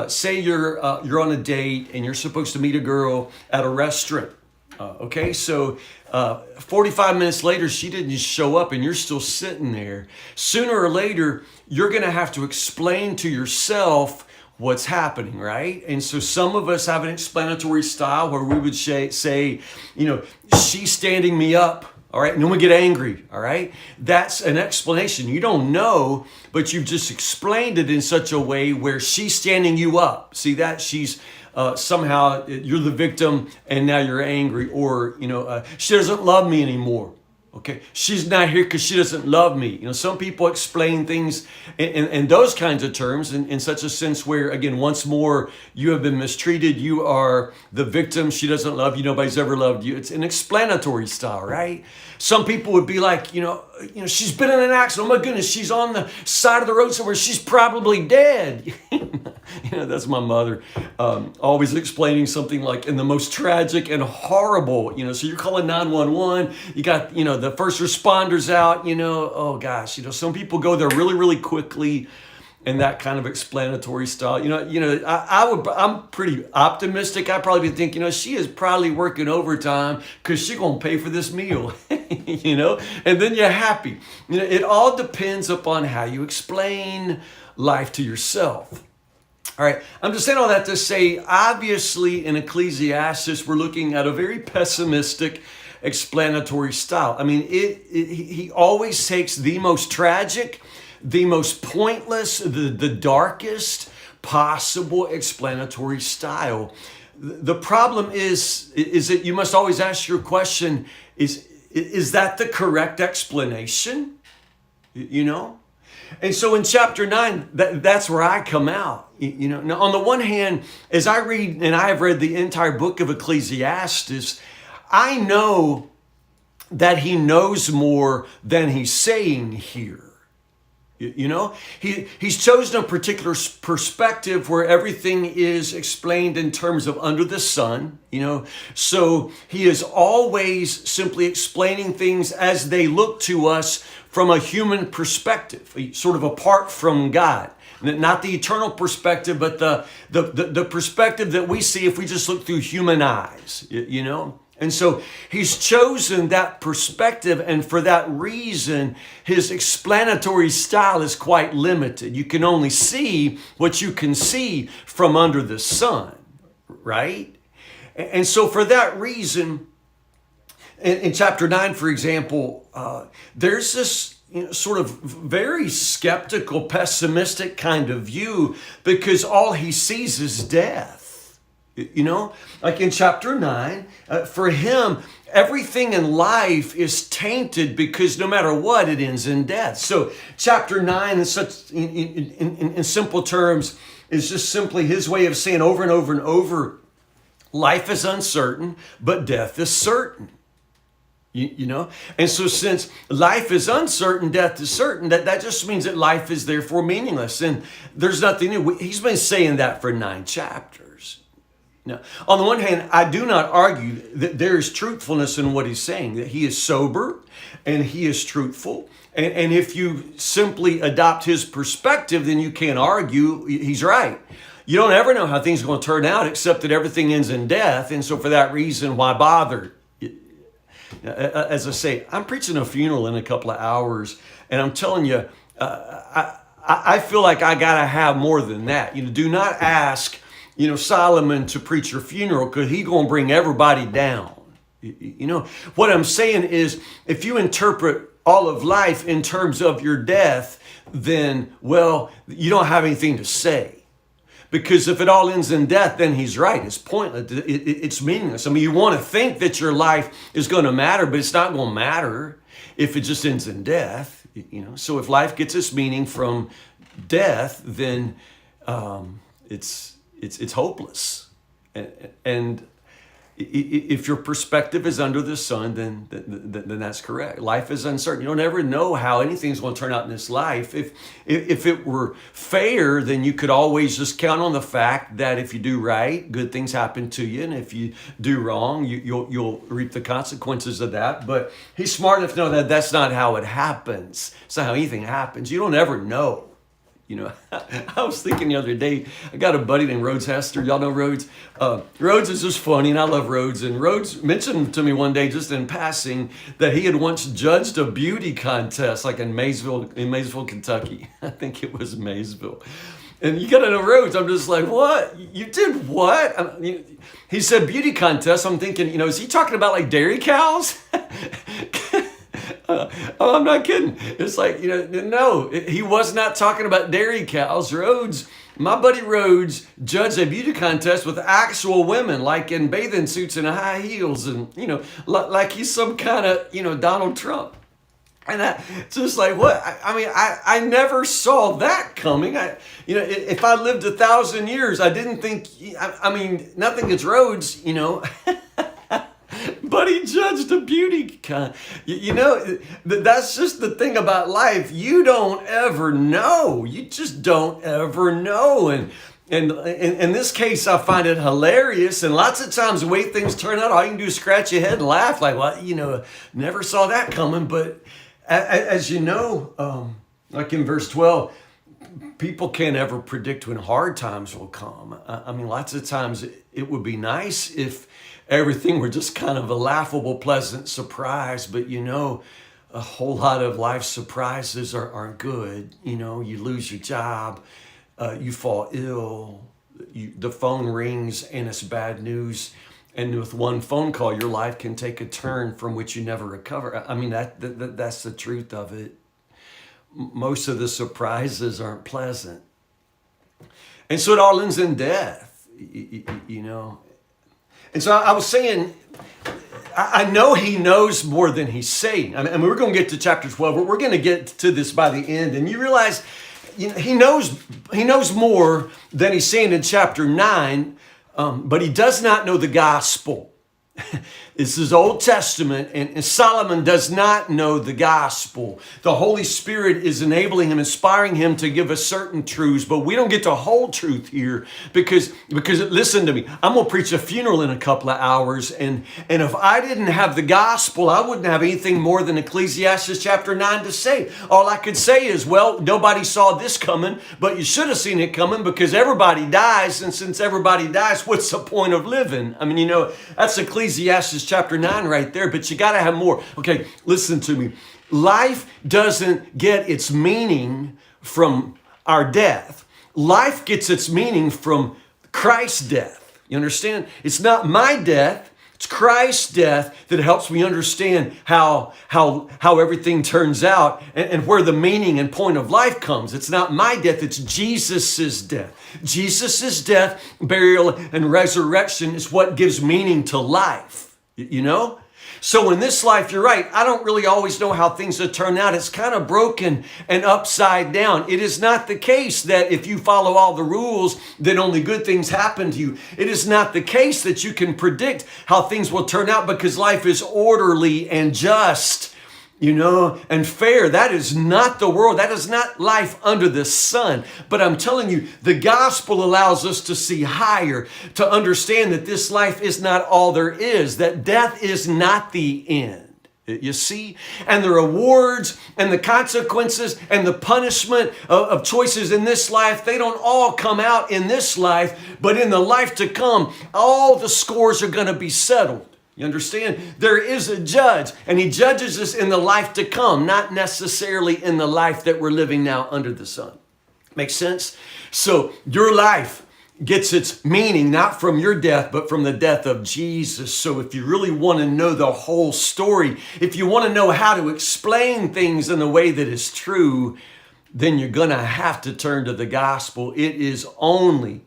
Say you're on a date and you're supposed to meet a girl at a restaurant. Okay, so 45 minutes later, she didn't show up and you're still sitting there. Sooner or later, you're going to have to explain to yourself what's happening, right? And so some of us have an explanatory style where we would say, she's standing me up. All right, and then we get angry, all right? That's an explanation. You don't know, but you've just explained it in such a way where she's standing you up. See that? She's somehow, you're the victim and now you're angry. Or, she doesn't love me anymore. Okay, she's not here because she doesn't love me. Some people explain things in those kinds of terms in such a sense where, again, once more, you have been mistreated. You are the victim. She doesn't love you. Nobody's ever loved you. It's an explanatory style, right? Some people would be like, she's been in an accident. Oh my goodness, she's on the side of the road somewhere. She's probably dead. That's my mother, always explaining something like in the most tragic and horrible, so you're calling 911, you got, the first responders out, oh gosh, some people go there really, really quickly in that kind of explanatory style. I'm pretty optimistic. I'd probably be thinking, she is probably working overtime because she's going to pay for this meal, and then you're happy. It all depends upon how you explain life to yourself. All right, I'm just saying all that to say, obviously in Ecclesiastes, we're looking at a very pessimistic explanatory style. I mean, he always takes the most tragic, the most pointless, the darkest possible explanatory style. The problem is that you must always ask your question, is that the correct explanation? And so in chapter 9, that's where I come out. Now, on the one hand, as I read, and I have read the entire book of Ecclesiastes, I know that he knows more than he's saying here. He's chosen a particular perspective where everything is explained in terms of under the sun, so he is always simply explaining things as they look to us from a human perspective, sort of apart from God. Not the eternal perspective, but the perspective that we see if we just look through human eyes, And so he's chosen that perspective, and for that reason, his explanatory style is quite limited. You can only see what you can see from under the sun, right? And so for that reason, in chapter 9, for example, there's this sort of very skeptical, pessimistic kind of view because all he sees is death. Like in chapter 9, for him, everything in life is tainted because no matter what, it ends in death. So chapter 9 is such, in simple terms, is just simply his way of saying over and over and over, life is uncertain, but death is certain. And so since life is uncertain, death is certain, that just means that life is therefore meaningless. And there's nothing new. He's been saying that for 9 chapters. Now, on the one hand, I do not argue that there is truthfulness in what he's saying, that he is sober and he is truthful. And if you simply adopt his perspective, then you can't argue he's right. You don't ever know how things are going to turn out except that everything ends in death. And so for that reason, why bother? As I say, I'm preaching a funeral in a couple of hours, and I'm telling you, I feel like I got to have more than that. Do not ask, Solomon to preach your funeral because he's going to bring everybody down. What I'm saying is, if you interpret all of life in terms of your death, then, well, you don't have anything to say. Because if it all ends in death, then he's right. It's pointless. It's meaningless. I mean, you want to think that your life is going to matter, but it's not going to matter if it just ends in death. So if life gets its meaning from death, then it's hopeless. And if your perspective is under the sun, then that's correct. Life is uncertain. You don't ever know how anything's going to turn out in this life. If it were fair, then you could always just count on the fact that if you do right, good things happen to you, and if you do wrong, you'll reap the consequences of that. But he's smart enough to know that that's not how it happens. It's not how anything happens. You don't ever know. I was thinking the other day, I got a buddy named Rhodes Hester. Y'all know Rhodes? Rhodes is just funny, and I love Rhodes. And Rhodes mentioned to me one day, just in passing, that he had once judged a beauty contest, like in Maysville, Kentucky. I think it was Maysville. And you got to know Rhodes. I'm just like, what? You did what? He said beauty contest. I'm thinking, is he talking about like dairy cows? I'm not kidding. It's like, no, he was not talking about dairy cows. Rhodes, my buddy Rhodes, judged a beauty contest with actual women, like in bathing suits and high heels, and, like he's some kind of, Donald Trump. And just like, what? I never saw that coming. If I lived 1,000 years, I didn't think, nothing against Rhodes, but he judged a beauty contest. That's just the thing about life. You don't ever know. You just don't ever know. And in this case, I find it hilarious. And lots of times the way things turn out, all you can do is scratch your head and laugh like, well, never saw that coming. But as you know, like in verse 12, people can't ever predict when hard times will come. Lots of times it would be nice if everything were just kind of a laughable, pleasant surprise. But a whole lot of life surprises aren't good. You lose your job, you fall ill, the phone rings and it's bad news. And with one phone call, your life can take a turn from which you never recover. That's the truth of it. Most of the surprises aren't pleasant. And so it all ends in death, And so I was saying, I know he knows more than he's saying. We're going to get to chapter 12. We're going to get to this by the end. And you realize, he knows more than he's saying in chapter 9, but he does not know the gospel. This is Old Testament, and Solomon does not know the gospel. The Holy Spirit is enabling him, inspiring him to give us certain truths, but we don't get the whole truth here because listen to me, I'm going to preach a funeral in a couple of hours, and if I didn't have the gospel, I wouldn't have anything more than Ecclesiastes chapter 9 to say. All I could say is, well, nobody saw this coming, but you should have seen it coming because everybody dies, and since everybody dies, what's the point of living? That's Ecclesiastes chapter 9 right there, but you got to have more. Okay, listen to me. Life doesn't get its meaning from our death. Life gets its meaning from Christ's death. You understand? It's not my death. It's Christ's death that helps me understand how everything turns out and where the meaning and point of life comes. It's not my death, it's Jesus's death. Jesus's death, burial, and resurrection is what gives meaning to life. So in this life, you're right, I don't really always know how things will turn out. It's kind of broken and upside down. It is not the case that if you follow all the rules, then only good things happen to you. It is not the case that you can predict how things will turn out because life is orderly and just, and fair. That is not the world. That is not life under the sun. But I'm telling you, the gospel allows us to see higher, to understand that this life is not all there is, that death is not the end. You see? And the rewards and the consequences and the punishment of choices in this life, they don't all come out in this life, but in the life to come, all the scores are going to be settled. You understand? There is a judge, and he judges us in the life to come, not necessarily in the life that we're living now under the sun. Make sense? So your life gets its meaning not from your death, but from the death of Jesus. So if you really want to know the whole story, if you want to know how to explain things in a way that is true, then you're going to have to turn to the gospel. It is only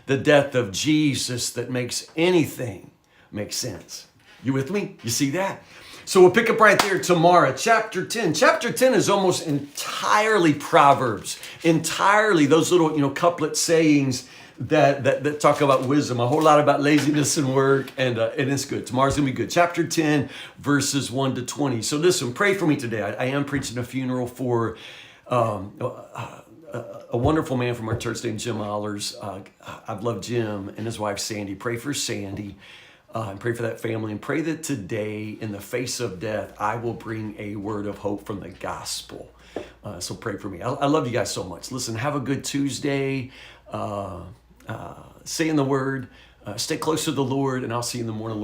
the death of Jesus that makes anything makes sense. You with me? You see that? So we'll pick up right there tomorrow. Chapter 10. Chapter 10 is almost entirely Proverbs. Entirely those little, couplet sayings that talk about wisdom. A whole lot about laziness and work. And it's good. Tomorrow's going to be good. Chapter 10, verses 1 to 20. So listen, pray for me today. I am preaching a funeral for a wonderful man from our church named Jim Allers. I've loved Jim and his wife, Sandy. Pray for Sandy. And pray for that family, and pray that today, in the face of death, I will bring a word of hope from the gospel. So pray for me. I love you guys so much. Listen, have a good Tuesday. Say in the Word. Stay close to the Lord, and I'll see you in the morning, Lord.